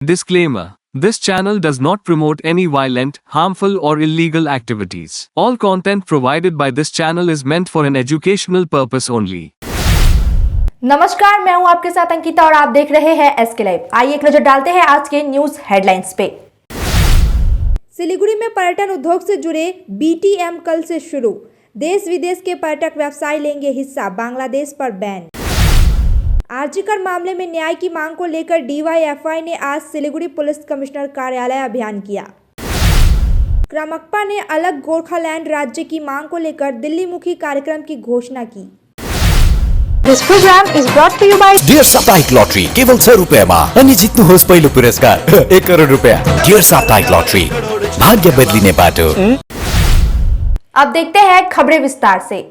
Disclaimer. This channel does not promote any violent, harmful or illegal activities. All content provided by this channel is meant for an educational purpose only. नमस्कार, मैं हूं आपके साथ अंकिता और आप देख रहे हैं एसके लाइव। आइए एक नजर डालते हैं आज के न्यूज हेडलाइंस पे। सिलीगुड़ी में पर्यटन उद्योग से जुड़े BTM कल से शुरू। देश विदेश के पर्यटक व्यवसाय लेंगे हिस्सा, बांग्लादेश पर बैन। आरजीकर मामले में न्याय की मांग को लेकर DYFI ने आज सिलीगुड़ी पुलिस कमिश्नर कार्यालय अभियान किया। क्रमक्पा ने अलग गोरखालैंड राज्य की मांग को लेकर दिल्ली मुखी कार्यक्रम की घोषणा की। This program is brought to you by dear साप्ताहिक लॉटरी केवल 100 रुपैयाँमा अनि जित्नुहोस् पहिलो पुरस्कार 1 करोड रुपैयाँ। डियर साप्ताहिक लॉटरी, भाग्य बदलिने बाटो। अब देखते हैं खबरें विस्तार से।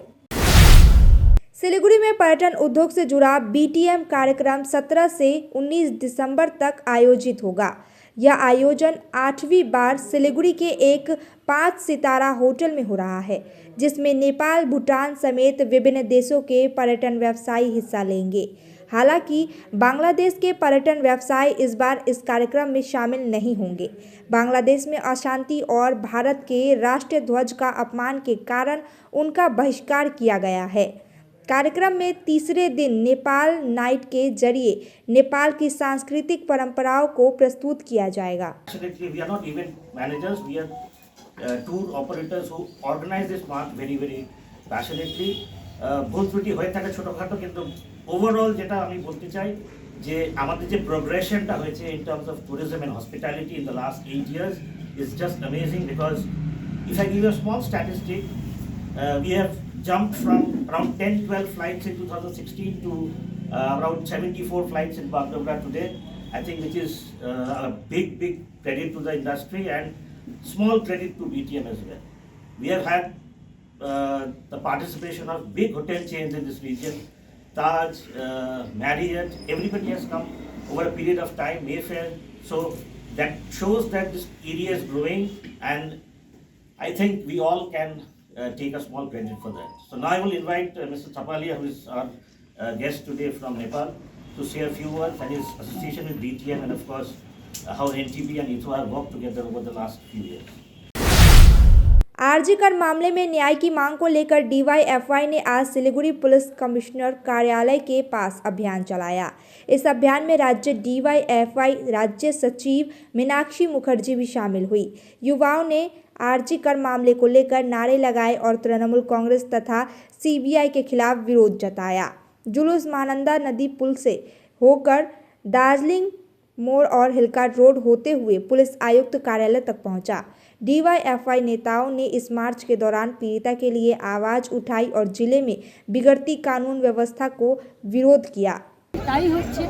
सिलीगुड़ी में पर्यटन उद्योग से जुड़ा BTM कार्यक्रम 17 से 19 दिसंबर तक आयोजित होगा। यह आयोजन 8वीं बार सिलीगुड़ी के एक 5 सितारा होटल में हो रहा है, जिसमें नेपाल, भूटान समेत विभिन्न देशों के पर्यटन व्यवसायी हिस्सा लेंगे। हालांकि बांग्लादेश के पर्यटन व्यवसायी इस बार इस कार्यक्रम में शामिल नहीं होंगे। बांग्लादेश में अशांति और भारत के राष्ट्रीय ध्वज का अपमान के कारण उनका बहिष्कार किया गया है। कार्यक्रम में तीसरे दिन नेपाल नाइट के जरिए नेपाल की सांस्कृतिक परंपराओं को प्रस्तुत किया जाएगा। We are not event managers, we are tour operators who organize this march very passionately. ভুল ত্রুটি হয়ে থাকে ছোটখাটো, কিন্তু ওভারঅল যেটা আমি বলতে চাই যে আমাদের যে প্রোগ্রেশনটা হয়েছে in terms of tourism and hospitality in the last 8 years is just amazing, because if I give you a small statistic, we have jumped from around 10-12 flights in 2016 to around 74 flights in Bagdogra today. I think which is a big credit to the industry and small credit to BTM as well. We have had the participation of big hotel chains in this region, Taj, Marriott, everybody has come over a period of time, Mayfair. So that shows that this area is growing, and I think we all can take a small credit for that. So now I will invite Mr. Thapalia, who is our guest today from Nepal, to say a few words and his association with BTM, and of course how NTB and ITHO have worked together over the last few years. RG Kar मामले में न्याय की मांग को लेकर DYFI ने आज Siliguri police commissioner कार्यालय के पास अभियान चलाया। इस अभियान में राज्य DYFI राज्य सचिव मीनाक्षी मुखर्जी भी शामिल हुई। युवाओं ने आरजीकर मामले को लेकर नारे लगाए और तृणमूल कांग्रेस तथा CBI के खिलाफ विरोध जताया। जुलूस महानंदा नदी पुल से होकर दार्जिलिंग मोड़ और हिलकाट रोड होते हुए पुलिस आयुक्त कार्यालय तक पहुंचा। DYFI नेताओं ने इस मार्च के दौरान पीड़िता के लिए आवाज उठाई और जिले में बिगड़ती कानून व्यवस्था को विरोध किया। তাই হচ্ছে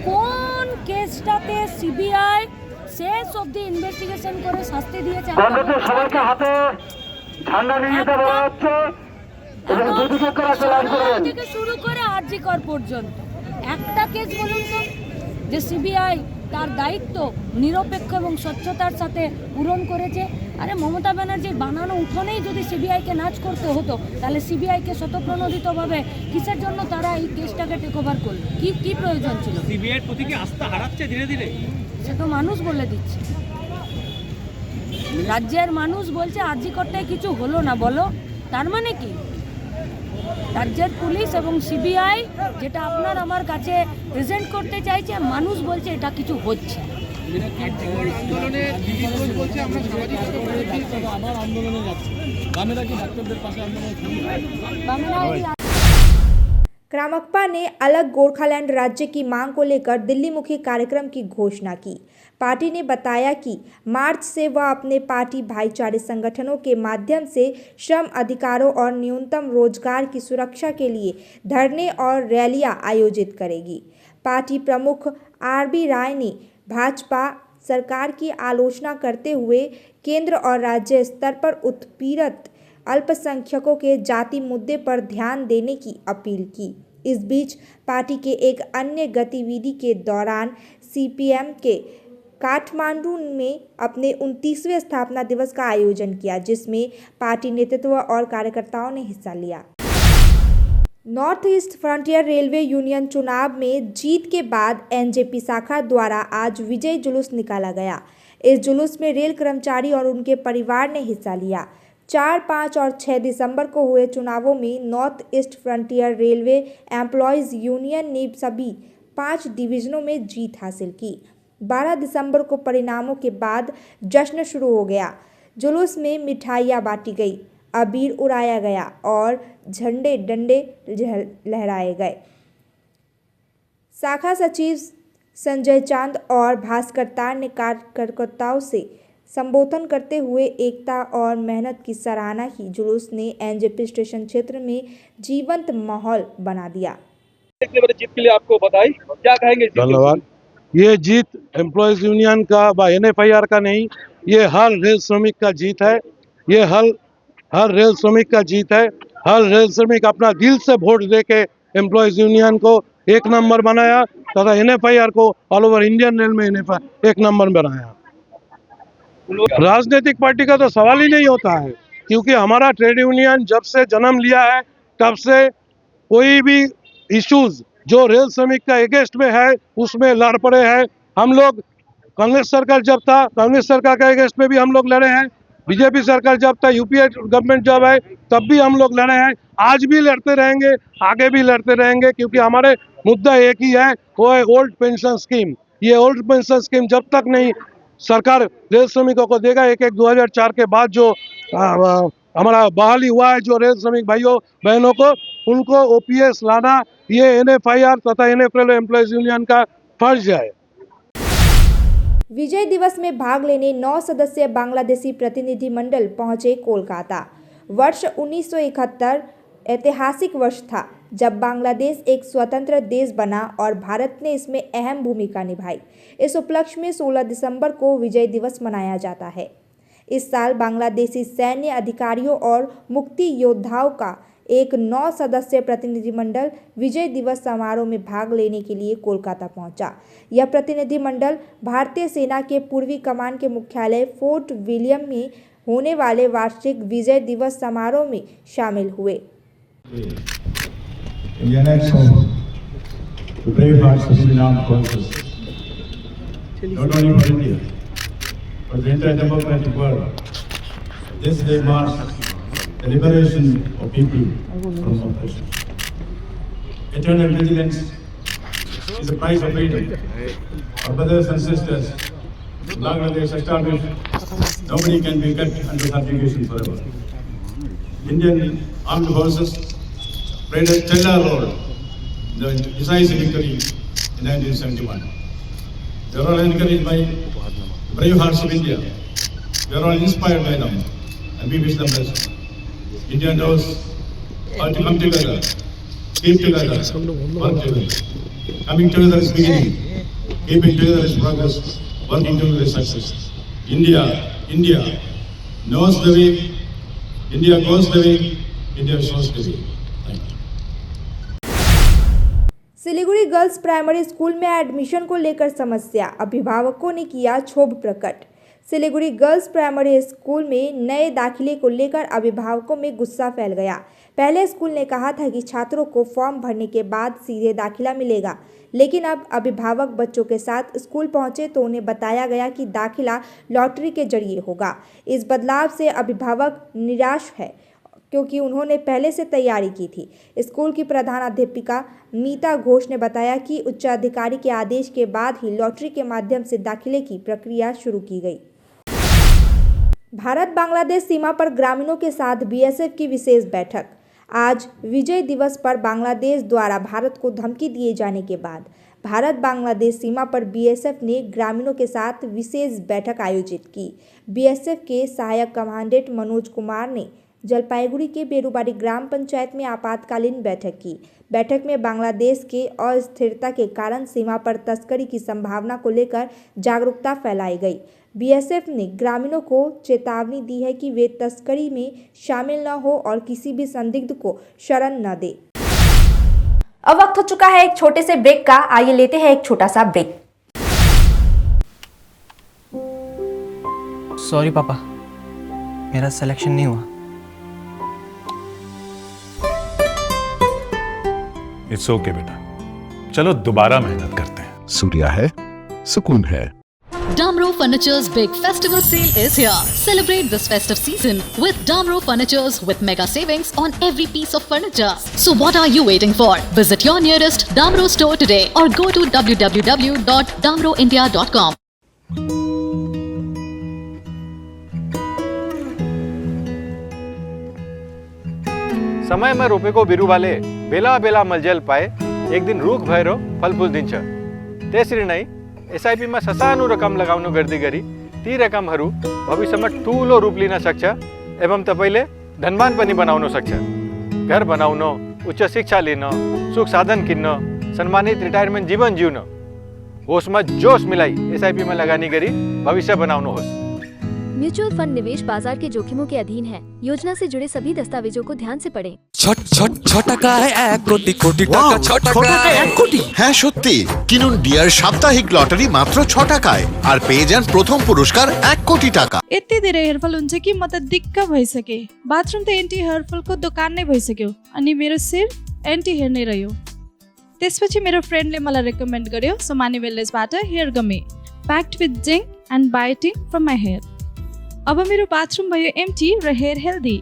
কোন কেসটাতে CBI শেষ অবধি ইনভেস্টিগেশন করে শাস্তি দিয়েছে সবাইকে হাতে ঝান্ডা নিয়ে যেতে বলা হচ্ছে এবং দুদিকে করা চালান করবেন থেকে শুরু করে আরজিকর পর্যন্ত একটা কেস বলুন তো যে CBI তার দায়িত্ব নিরপেক্ষ এবং স্বচ্ছতার সাথে পূরণ করেছে। আরে মমতা ব্যানার্জির বানানো উঠোনেই যদি CBI-কে নাচ করতে হতো, তাহলে CBI-কে স্বতঃপ্রণোদিতভাবে কিসের জন্য তারা এই কেসটাকে টেক ওভার করলো? কি প্রয়োজন ছিল? CBI-এর প্রতি কি আস্থা হারাচ্ছে ধীরে ধীরে? সে তো মানুষ বলে দিচ্ছে। রাজ্যের মানুষ বলছে আরজিকরটায় কিছু হলো না, বলো তার মানে কি? রাজ্যের পুলিশ এবং CBI যেটা আপনার আমার কাছে প্রেজেন্ট করতে চাইছে, মানুষ বলছে এটা কিছু হচ্ছে। क्रमक्पा ने अलग गोरखालैंड राज्य की मांग को लेकर दिल्ली मुखी कार्यक्रम की घोषणा की। पार्टी ने बताया कि मार्च से वह अपने पार्टी भाईचारे संगठनों के माध्यम से श्रम अधिकारों और न्यूनतम रोजगार की सुरक्षा के लिए धरने और रैलियां आयोजित करेगी। पार्टी प्रमुख RB राय ने भाजपा सरकार की आलोचना करते हुए केंद्र और राज्य स्तर पर उत्पीड़ित अल्पसंख्यकों के जाति मुद्दे पर ध्यान देने की अपील की। इस बीच पार्टी के एक अन्य गतिविधि के दौरान CPM के काठमांडू में अपने 29वें स्थापना दिवस का आयोजन किया, जिसमें पार्टी नेतृत्व और कार्यकर्ताओं ने हिस्सा लिया। North east frontier railway union चुनाव में जीत के बाद एनजेपी शाखा द्वारा आज विजय जुलूस निकाला गया। इस जुलूस में रेल कर्मचारी और उनके परिवार ने हिस्सा लिया। 4, 5 और 6 दिसंबर को हुए चुनावों में north east frontier railway employees union ने सभी 5 डिवीजनों में जीत हासिल की। 12 दिसंबर को परिणामों के बाद जश्न शुरू हो गया। जुलूस में मिठाइयाँ बांटी गई, अबीर उड़ाया गया और झंडे डंडे लहराए गए। शाखा सचिव संजय चांद और भास्कर तार ने कार्यकर्ताओं से संबोधन करते हुए एकता और मेहनत की सराहना की। जुलूस ने एनजेपी स्टेशन क्षेत्र में जीवंत माहौल बना दिया। इतनी बड़ी जीत के लिए आपको बधाई, क्या कहेंगे? धन्यवाद। ये जीत एम्प्लॉयज यूनियन का NFIR का नहीं, ये हर रेल श्रमिक का जीत है। ये हर रेल श्रमिक का जीत है। हर रेल श्रमिक अपना दिल से वोट देके एम्प्लॉयज यूनियन को एक नंबर बनाया तथा NFIR को ऑल ओवर इंडियन रेल में एक नंबर बनाया। राजनीतिक पार्टी का तो सवाल ही नहीं होता है, क्योंकि हमारा ट्रेड यूनियन जब से जन्म लिया है तब से कोई भी इश्यूज जो रेल श्रमिक का अगेंस्ट में है उसमें लड़ पड़े हैं। हम लोग कांग्रेस सरकार जब था, कांग्रेस सरकार के अगेंस्ट में भी हम लोग लड़े हैं। बीजेपी सरकार जब था, यूपीए गवर्नमेंट जब है तब भी हम लोग लड़े हैं। आज भी लड़ते रहेंगे, आगे भी लड़ते रहेंगे, क्योंकि हमारे मुद्दा एक ही है, वो है ओल्ड पेंशन स्कीम। ये ओल्ड पेंशन स्कीम जब तक नहीं सरकार रेल श्रमिकों को देगा, 1/1/2004 के बाद जो हमारा बहाली हुआ है जो रेल श्रमिक भाइयों बहनों को, उनको OPS लाना ये NFIR तथा NFL एम्प्लॉयज यूनियन का फर्ज है। विजय दिवस में भाग लेने 9 सदस्यीय बांग्लादेशी प्रतिनिधिमंडल पहुंचे कोलकाता। वर्ष 1971 ऐतिहासिक वर्ष था जब बांग्लादेश एक स्वतंत्र देश बना और भारत ने इसमें अहम भूमिका निभाई। इस उपलक्ष्य में 16 दिसंबर को विजय दिवस मनाया जाता है। इस साल बांग्लादेशी सैन्य अधिकारियों और मुक्ति योद्धाओं का एक 9 सदस्यीय प्रतिनिधिमंडल विजय दिवस समारोह में भाग लेने के लिए कोलकाता पहुंचा। यह प्रतिनिधिमंडल भारतीय सेना के पूर्वी कमान के मुख्यालय फोर्ट विलियम में होने वाले वार्षिक विजय दिवस समारोह में शामिल हुए। Not only for India, but the entire democratic world. This day marks the liberation of people from oppression. Eternal vigilance is the price of freedom. Our brothers and sisters, Bangladesh established, nobody can be kept under subjugation forever. Indian armed forces played a stellar role in the decisive victory in 1971. We are all encouraged by the brave hearts of India. We are all inspired by them, and we wish them best. India knows how to come together, keep together, work together. Coming together is beginning. Keeping together is progress. Working together is success. India knows the way. India goes the way. India shows the way. Thank you. Siliguri girls primary school में admission को लेकर समस्या, अभिभावकों ने किया क्षोभ प्रकट। Siliguri girls primary school में नए दाखिले को लेकर अभिभावकों में गुस्सा फैल गया। पहले स्कूल ने कहा था कि छात्रों को फॉर्म भरने के बाद सीधे दाखिला मिलेगा, लेकिन अब अभिभावक बच्चों के साथ स्कूल पहुंचे तो उन्हें बताया गया कि दाखिला लॉटरी के जरिए होगा। इस बदलाव से अभिभावक निराश है, क्योंकि उन्होंने पहले से तैयारी की थी। स्कूल की प्रधानाध्यापिका मीता घोष ने बताया कि उच्चाधिकारी के आदेश के बाद ही लॉटरी के माध्यम से दाखिले की प्रक्रिया शुरू की गई। भारत बांग्लादेश सीमा पर ग्रामीणों के साथ BSF की विशेष बैठक। आज विजय दिवस पर बांग्लादेश द्वारा भारत को धमकी दिए जाने के बाद भारत बांग्लादेश सीमा पर BSF ने ग्रामीणों के साथ विशेष बैठक आयोजित की। BSF के सहायक कमांडेंट मनोज कुमार ने जलपाईगुड़ी के बेरुबाड़ी ग्राम पंचायत में आपातकालीन बैठक की। बैठक में बांग्लादेश के अस्थिरता के कारण सीमा पर तस्करी की संभावना को लेकर जागरूकता फैलाई गई। BSF ने ग्रामीणों को चेतावनी दी है कि वे तस्करी में शामिल न हो और किसी भी संदिग्ध को शरण न दे। अब वक्त हो चुका है एक छोटे से ब्रेक का। आइए लेते हैं एक छोटा सा ब्रेक। सॉरी पापा, मेरा सिलेक्शन नहीं हुआ। इट्स ओके बेटा, चलो दोबारा मेहनत करते हैं। सूर्या है, सुकून है। Damro Furniture's big festival sale is here. Celebrate this festive season with Damro Furnitures with mega savings on every piece of furniture. So what are you waiting for? Visit your nearest Damro store today or go to www.damroindia.com. समय में रोपे को बिरु वाले बेला बेला मलजल पाए एक दिन रूख भैरो फल फूल दिन्छ त्यसरी नै एसआईपी मा ससानो रकम लगाउनु गर्दै गरी ती रकमहरू भविष्यमा ठूलो रूप लिन सक्छ एवं तपाईले धनवान पनि बनाउन सक्छ। घर बनाउन, उच्च शिक्षा लिन, सुख साधन किन्न, सम्मानित रिटायरमेन्ट जीवन जिउन होसमा जोश मिलाई एसआईपी में लगानी गरी भविष्य बनाउनुहोस्। म्यूचुअल फंड निवेश बाजार के जोखिमों के अधीन है। योजना से जुड़े सभी दस्तावेजों को ध्यान से पढ़ें। হ্যাঁ সত্যি, কিনুন ডিয়ার সাপ্তাহিক লটারি মাত্র 6 টাকায় আর পেয়ে যান প্রথম পুরস্কার 1 কোটি টাকা। यति धेरै हेयरफल हुन्छ कि म त दिक्क भइसके। बाथरुम त एन्टी हेयरफलको दोकान नै भइसक्यो अनि मेरो सिर एन्टी हेयर नै रह्यो। त्यसपछि मेरो फ्रेन्डले मलाई रेकमेन्ड गर्यो सोमानी वेलनेसबाट hair gummy packed with zinc and biotin from my hair. अब मेरो बाथरूम भयो एम्टी र हेयर हेल्दी।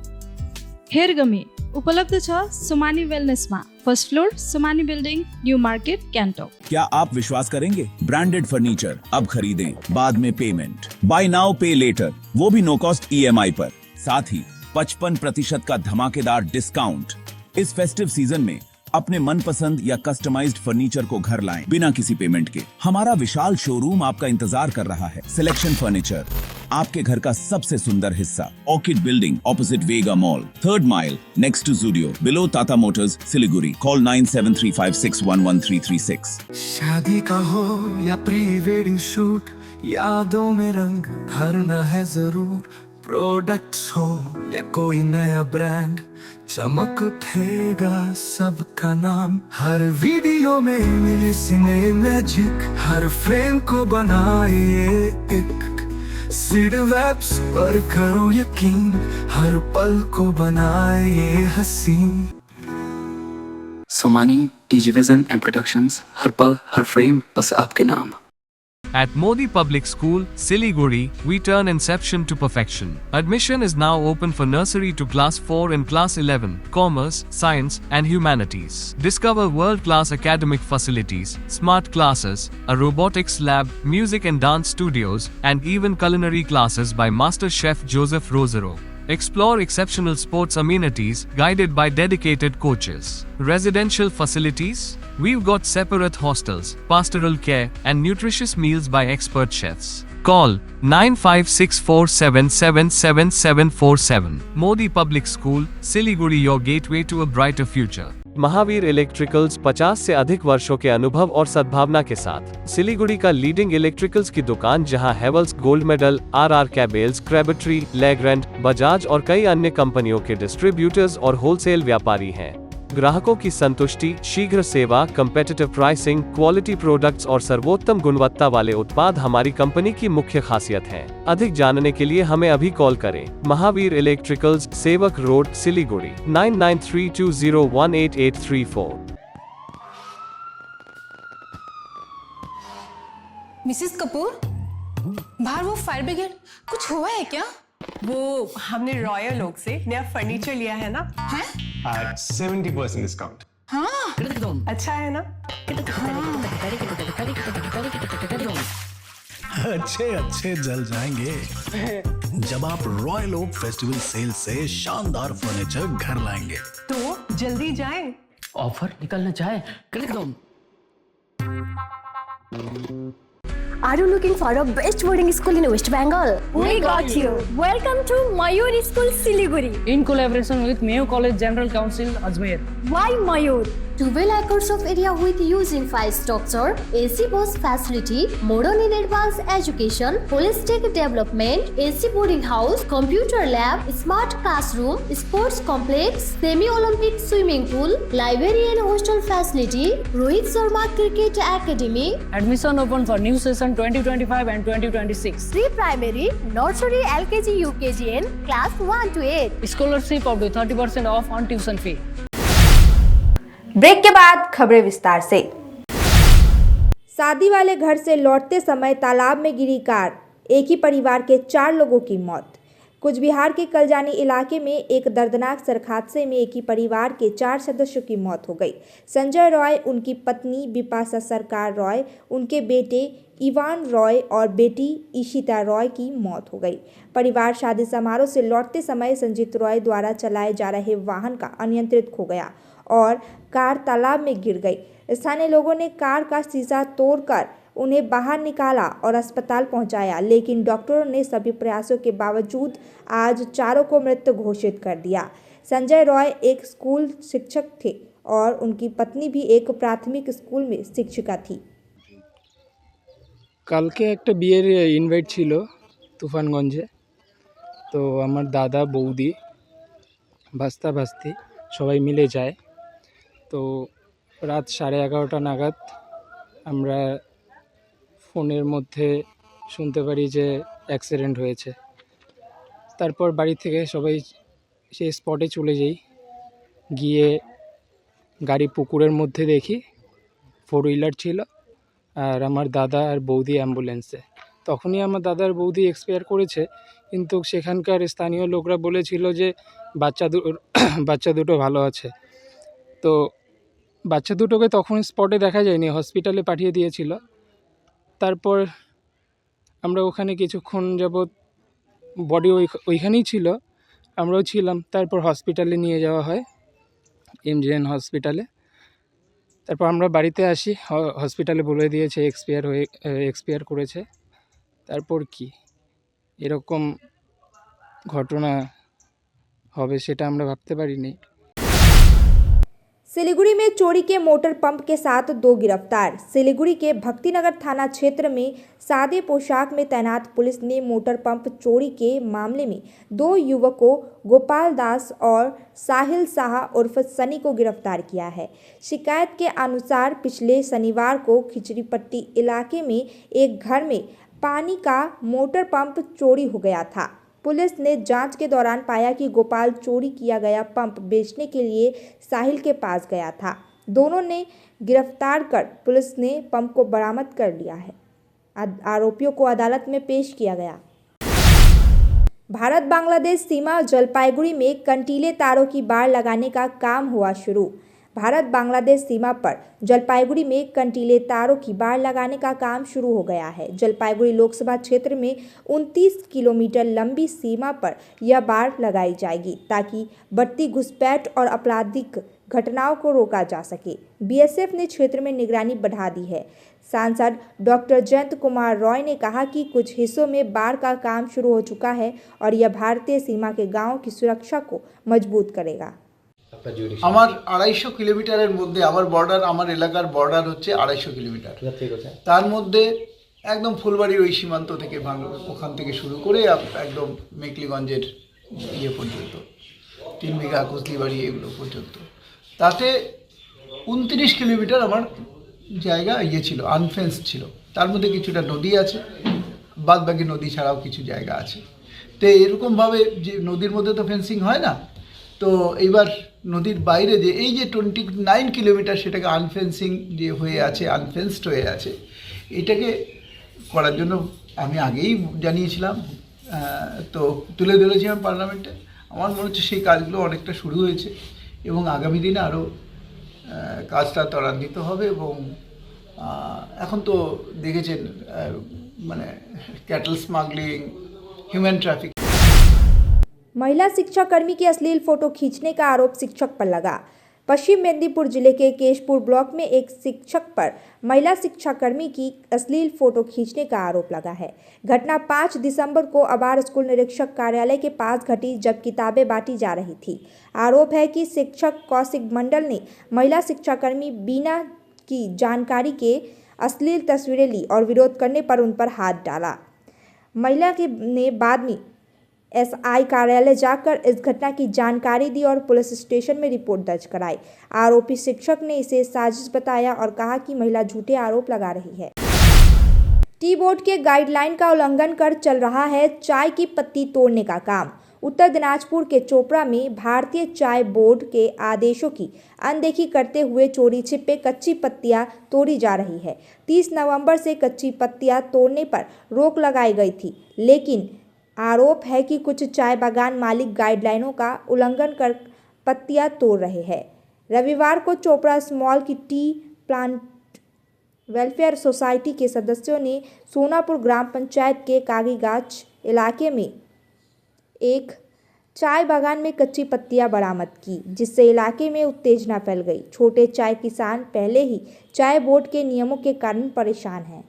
हेयर गमी उपलब्ध छ सोमानी वेलनेसमा, first floor Somani building, new market, Gangtok. क्या आप विश्वास करेंगे? ब्रांडेड फर्नीचर अब खरीदें, बाद में पेमेंट, बाय नाउ पे लेटर, वो भी नो कॉस्ट EMI पर। साथ ही 55% का धमाकेदार डिस्काउंट। इस फेस्टिव सीजन में अपने मनपसंद या कस्टमाइज्ड फर्नीचर को घर लाएं बिना किसी पेमेंट के। हमारा विशाल शोरूम आपका इंतजार कर रहा है। सिलेक्शन फर्नीचर, आपके घर का सबसे सुंदर हिस्सा। Orchid building opposite Vega mall, 3rd mile next to Zudio, below Tata Motors, Siliguri. Call 9735611336। शादी का हो या प्री वेडिंग शूट, यादों में रंग भरना है जरूर। प्रोडक्ट्स हो या कोई नया ब्रांड, चमक उठेगा सबका नाम। हर वीडियो में मिले सिने मैजिक, हर फ्रेम को बनाए एक सीड वेब्स पर करो यकीन, हर पल को बनाए हसीन। सोमानी टीजीविजन एंड प्रोडक्शंस, हर पल हर फ्रेम बस आपके नाम। At Modi Public School, Siliguri, we turn inception to perfection. Admission is now open for nursery to class 4 and class 11, commerce, science, and humanities. Discover world-class academic facilities, smart classes, a robotics lab, music and dance studios, and even culinary classes by Master Chef Joseph Rosero. Explore exceptional sports amenities guided by dedicated coaches. Residential facilities? We've got separate hostels, pastoral care, and nutritious meals by expert chefs. Call 9564777747. Modi Public School, Siliguri, your gateway to a brighter future. Mahavir electricals 50 से अधिक वर्षों के अनुभव और सद्भावना के साथ सिलीगुड़ी का लीडिंग इलेक्ट्रिकल्स की दुकान, जहां Havells gold medal, RR cables, Crabtree, Legrand, Bajaj और कई अन्य कंपनियों के डिस्ट्रीब्यूटर्स और होलसेल व्यापारी हैं। ग्राहकों की संतुष्टि, शीघ्र सेवा, कम्पेटिटिव प्राइसिंग, क्वालिटी प्रोडक्ट्स और सर्वोत्तम गुणवत्ता वाले उत्पाद हमारी कंपनी की मुख्य खासियत हैं। अधिक जानने के लिए हमें अभी कॉल करें। महावीर इलेक्ट्रिकल्स, सेवक रोड, सिलीगुड़ी, 9932018834। मिसेस कपूर, बाहर वो फायर ब्रिगेड, कुछ हुआ है क्या? वो हमने रॉयल ओक से नया फर्नीचर लिया है ना, हैं? at 70% discount. हाँ, अच्छा है ना? अच्छे जल जाएंगे जब आप रॉयल ओक फेस्टिवल सेल से शानदार फर्नीचर घर लाएंगे। तो जल्दी जाएं। ऑफर निकलना चाहे क्लिक दो। Are you looking for a best boarding school in West Bengal? We got you. Welcome to Mayur School, Siliguri. In collaboration with Mayo College General Council, Ajmer. Why Mayur? 12 acres of area with using 5 structure, AC bus facility, modern and advanced education, holistic development, AC boarding house, computer lab, smart classroom, sports complex, semi-Olympic swimming pool, library and hostel facility, Rohit Sharma Cricket Academy. Admission open for new session 2025 and 2026. Pre-primary, nursery, LKG, UKG and class 1 to 8. Scholarship up to 30% off on tuition fee. Break के बाद खबरें विस्तार से। शादी वाले घर से लौटते समय तालाब में गिरी कार, एक ही परिवार के 4 लोगों की मौत। कुछ बिहार के कलजानी इलाके में एक दर्दनाक सड़क हादसे में एक ही परिवार के 4 सदस्यों की मौत हो गई। संजय रॉय, उनकी पत्नी बिपाशा सरकार रॉय, उनके बेटे इवान रॉय और बेटी ईशिता रॉय की मौत हो गई। परिवार शादी समारोह से लौटते समय संजीत रॉय द्वारा चलाए जा रहे वाहन का अनियंत्रित खो गया और कार तालाब में गिर गई। स्थानीय लोगों ने कार का शीशा तोड़कर उन्हें बाहर निकाला और अस्पताल पहुंचाया, लेकिन डॉक्टरों ने सभी प्रयासों के बावजूद आज चारों को मृत घोषित कर दिया। संजय रॉय एक स्कूल शिक्षक थे और उनकी पत्नी भी एक प्राथमिक स्कूल में शिक्षिका थी। কালকে একটা বিয়ের ইনভাইট ছিল তুফানগঞ্জে। তো আমার দাদা, বৌদি, ভাস্তা ভাস্তি সবাই মিলে যায়। তো রাত 11:30 নাগাদ আমরা ফোনের মধ্যে শুনতে পারি যে অ্যাক্সিডেন্ট হয়েছে। তারপর বাড়ি থেকে সবাই সেই স্পটে চলে যাই। গিয়ে গাড়ি পুকুরের মধ্যে দেখি, 4 হুইলার ছিল আর আমার দাদা আর বৌদি অ্যাম্বুলেন্সে। তখনই আমার দাদা আর বৌদি এক্সপায়ার করেছে, কিন্তু সেখানকার স্থানীয় লোকরা বলেছিল যে বাচ্চা দুটো ভালো আছে। তো বাচ্চা দুটোকে তখন স্পটে দেখা যায়নি, হসপিটালে পাঠিয়ে দিয়েছিল। তারপর আমরা ওখানে কিছুক্ষণ যাবৎ বডি ওইখানেই ছিল, আমরাও ছিলাম। তারপর হসপিটালে নিয়ে যাওয়া হয়, এমজিএন হসপিটালে। তারপর আমরা বাড়িতে আসি, হসপিটালে বলে দিয়েছে এক্সপায়ার করেছে। তারপর কি এরকম ঘটনা হবে সেটা আমরা ভাবতে পারিনি। सिलीगुड़ी में चोरी के मोटर पंप के साथ 2 गिरफ्तार। सिलीगुड़ी के भक्तिनगर थाना क्षेत्र में सादे पोशाक में तैनात पुलिस ने मोटर पंप चोरी के मामले में 2 युवकों गोपाल दास और साहिल शाह उर्फ सनी को गिरफ्तार किया है। शिकायत के अनुसार पिछले शनिवार को खिचड़ीपट्टी इलाके में एक घर में पानी का मोटर पंप चोरी हो गया था। पुलिस ने जांच के दौरान पाया कि गोपाल चोरी किया गया पंप बेचने के लिए साहिल के पास गया था। दोनों ने गिरफ्तार कर पुलिस ने पंप को बरामद कर लिया है। आरोपियों को अदालत में पेश किया गया। भारत बांग्लादेश सीमा जलपाईगुड़ी में कंटीले तारों की बाड़ लगाने का काम हुआ शुरू। भारत बांग्लादेश सीमा पर जलपाईगुड़ी में कंटीले तारों की बाड़ लगाने का काम शुरू हो गया है। जलपाईगुड़ी लोकसभा क्षेत्र में 29 किलोमीटर लंबी सीमा पर यह बाड़ लगाई जाएगी ताकि बढ़ती घुसपैठ और आपराधिक घटनाओं को रोका जा सके। बीएसएफ ने क्षेत्र में निगरानी बढ़ा दी है। सांसद डॉक्टर जयंत कुमार रॉय ने कहा कि कुछ हिस्सों में बाढ़ का काम शुरू हो चुका है और यह भारतीय सीमा के गांवों की सुरक्षा को मजबूत करेगा। আমার 250 কিলোমিটারের মধ্যে আমার বর্ডার, আমার এলাকার বর্ডার হচ্ছে 250 কিলোমিটার। তার মধ্যে একদম ফুলবাড়ির ওই সীমান্ত থেকে ওখান থেকে শুরু করে একদম মেকলিগঞ্জের ইয়ে পর্যন্ত 3 বিঘা কুসলিবাড়ি এগুলো পর্যন্ত, তাতে 29 কিলোমিটার আমার জায়গা ইয়ে ছিল, আনফেন্স ছিল। তার মধ্যে কিছুটা নদী আছে, বাদ বাকি নদী ছাড়াও কিছু জায়গা আছে। তো এরকমভাবে যে নদীর মধ্যে তো ফেন্সিং হয় না, তো এইবার নদীর বাইরে যে এই যে 29 কিলোমিটার সেটাকে আনফেন্সিং যে হয়ে আছে, আনফেন্সড হয়ে আছে, এটাকে করার জন্য আমি আগেই জানিয়েছিলাম, তো তুলে ধরেছিলাম পার্লামেন্টে। আমার মনে হচ্ছে সেই কাজগুলো অনেকটা শুরু হয়েছে এবং আগামী দিনে আরও কাজটা ত্বরান্বিত হবে। এবং এখন তো দেখেছেন মানে ক্যাটল স্মাগলিং, হিউম্যান ট্রাফিক। महिला शिक्षाकर्मी की अश्लील फोटो खींचने का आरोप शिक्षक पर लगा। पश्चिम मेदिनीपुर जिले के केशपुर ब्लॉक में एक शिक्षक पर महिला शिक्षाकर्मी की अश्लील फोटो खींचने का आरोप लगा है। घटना 5 दिसंबर को अबार स्कूल निरीक्षक कार्यालय के पास घटी जब किताबें बांटी जा रही थी। आरोप है कि शिक्षक कौशिक मंडल ने महिला शिक्षाकर्मी बीना की जानकारी के अश्लील तस्वीरें ली और विरोध करने पर उन पर हाथ डाला। महिला ने बाद में एसआई कार्यालय जाकर इस घटना की जानकारी दी और पुलिस स्टेशन में रिपोर्ट दर्ज कराई। आरोपी शिक्षक ने इसे साजिश बताया और कहा कि महिला झूठे आरोप लगा रही है। टी बोर्ड के गाइडलाइन का उल्लंघन कर चल रहा है चाय की पत्ती तोड़ने का काम। उत्तर दिनाजपुर के चोपड़ा में भारतीय चाय बोर्ड के आदेशों की अनदेखी करते हुए चोरी छिपे कच्ची पत्तियां तोड़ी जा रही है। 30 नवंबर से कच्ची पत्तियां तोड़ने पर रोक लगाई गई थी, लेकिन आरोप है कि कुछ चाय बागान मालिक गाइडलाइनों का उल्लंघन कर पत्तियां तोड़ रहे हैं। रविवार को चोपड़ा स्मॉल की टी प्लांट वेलफेयर सोसाइटी के सदस्यों ने सोनापुर ग्राम पंचायत के कागीगाछ इलाके में एक चाय बागान में कच्ची पत्तियां बरामद की, जिससे इलाके में उत्तेजना फैल गई। छोटे चाय किसान पहले ही चाय बोर्ड के नियमों के कारण परेशान हैं।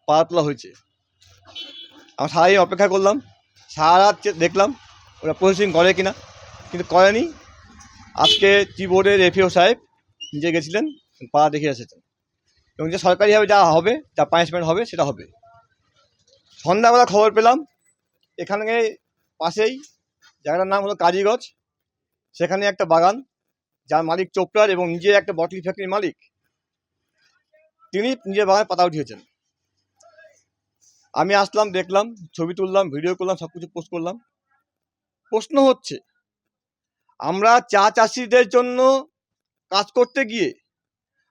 পাতলা হয়েছে, আমি সারাই অপেক্ষা করলাম, সারা রাত দেখলাম ওরা প্রসেসিং করে কিনা, কিন্তু করেনি। আজকে টি বোর্ডের এফিও সাহেব নিজে গেছিলেন, পাড়া দেখে এসেছেন, এবং যে সরকারিভাবে যা হবে, যা পানিশমেন্ট হবে সেটা হবে। সন্ধ্যাবেলা খবর পেলাম এখানে পাশেই জায়গাটার নাম হলো কাজীগঞ্জ, সেখানে একটা বাগান যার মালিক চোপড়ার এবং নিজে একটা বটল ফ্যাক্টরির মালিক, তিনি নিজের বাগানে পাতা উঠিয়েছেন। আমি আসলাম, দেখলাম, ছবি তুললাম, ভিডিও করলাম, সব কিছু পোস্ট করলাম। প্রশ্ন হচ্ছে, আমরা চা চাষিদের জন্য কাজ করতে গিয়ে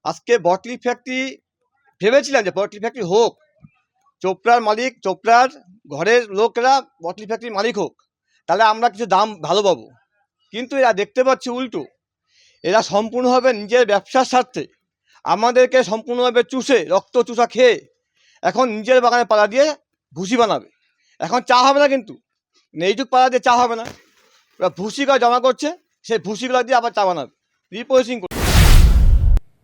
আজকে বটলি ফ্যাক্টরি ভেবেছিলাম যে বটলি ফ্যাক্টরি হোক, চোপড়ার মালিক, চোপড়ার ঘরের লোকরা বটলি ফ্যাক্টরির মালিক হোক, তাহলে আমরা কিছু দাম ভালো পাবো। কিন্তু এরা দেখতে পাচ্ছি উল্টো, এরা সম্পূর্ণভাবে নিজের ব্যবসার স্বার্থে আমাদেরকে সম্পূর্ণভাবে চুষে, রক্ত চুষা খেয়ে এখন নিজের বাগানে পালা দিয়ে ভুসি বানাবে। এখন চা হবে না, কিন্তু এইটুক পালা দিয়ে চা হবে না, ওরা ভুসিগুলো জমা করছে, সেই ভুসিগুলো দিয়ে আবার চা বানাবে, রিপ্রসেসিং করছে।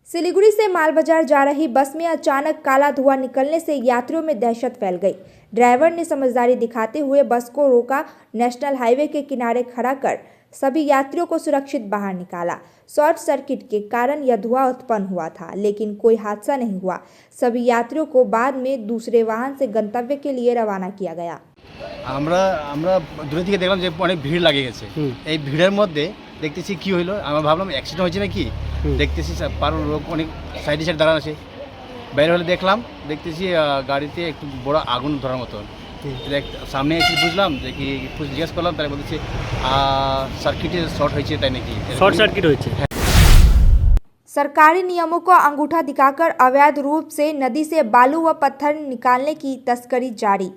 सिलीगुड़ी से माल बाजार जा रही बस में अचानक काला धुआं निकलने से यात्रियों में दहशत फैल गई। ड्राइवर ने समझदारी दिखाते हुए बस को रोका, नेशनल हाईवे के किनारे खड़ा कर सभी यात्रियों को सुरक्षित बाहर निकाला। शॉर्ट सर्किट के कारण यह धुआं उत्पन्न हुआ था, लेकिन कोई हादसा नहीं हुआ। सभी यात्रियों को बाद में दूसरे वाहन से गंतव्य के लिए रवाना किया गया। আমরা দূরে থেকে দেখলাম যে অনেক ভিড় লাগে গেছে। এই ভিড়ের মধ্যে দেখতেছি কি হইলো, আমরা ভাবলাম অ্যাক্সিডেন্ট হয়েছে নাকি, দেখতেছি পারো লোক অনেক সাইডে সাইড দাঁড়ানো আছে। বাইরে হলে দেখতেছি গাড়িতে একটু বড় আগুন ধরার মতন। সামনে এসে বুঝলাম যে কি জিজ্ঞেস করলাম, তারা বলছে সার্কিটে শর্ট হয়েছে, তাই নাকি শর্ট সার্কিট হয়েছে। सरकारी नियमों को अंगूठा दिखाकर अवैध रूप से नदी से बालू व पत्थर निकालने की तस्करी जारी।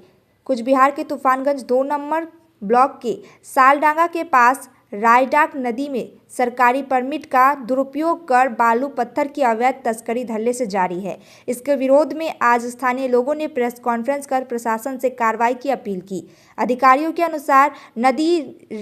कुछ बिहार के तूफानगंज 2 नंबर ब्लॉक के सालडांगा के पास रायडाक नदी में सरकारी परमिट का दुरुपयोग कर बालू पत्थर की अवैध तस्करी धरने से जारी है। इसके विरोध में आज स्थानीय लोगों ने प्रेस कॉन्फ्रेंस कर प्रशासन से कार्रवाई की अपील की। अधिकारियों के अनुसार नदी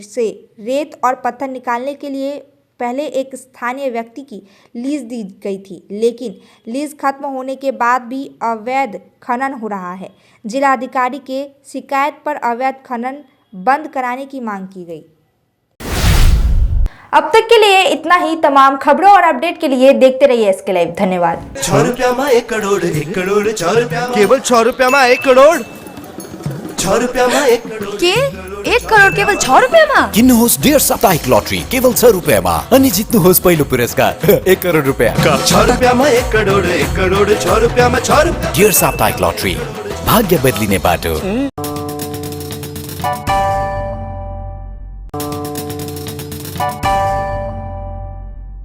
से रेत और पत्थर निकालने के लिए पहले एक स्थानीय व्यक्ति की लीज दी गई थी, लेकिन लीज खत्म होने के बाद भी अवैध खनन हो रहा है। जिला अधिकारी के शिकायत पर अवैध खनन बंद कराने की मांग की गई। अब तक के लिए इतना ही। तमाम खबरों और अपडेट के लिए देखते रहिए SK लाइव। धन्यवाद। 6 रुपया में 1 करोड़, 1 करोड़ 6 रुपया, केवल 6 रुपया में 1 करोड़, 6 रुपया में 1 करोड़ के 1 करोड़ केवल 6 रुपया में। किन्नुहोस् डियर साप्ताहिक लटरी केवल 6 रुपया में, अनि जित्नुहोस् पहिलो पुरस्कार 1 करोड रुपया। 6 रुपया में 1 करोड़, 1 करोड़ 6 रुपया में 6 रुपया। डियर साप्ताहिक लटरी, भाग्य बदलिने बाटो।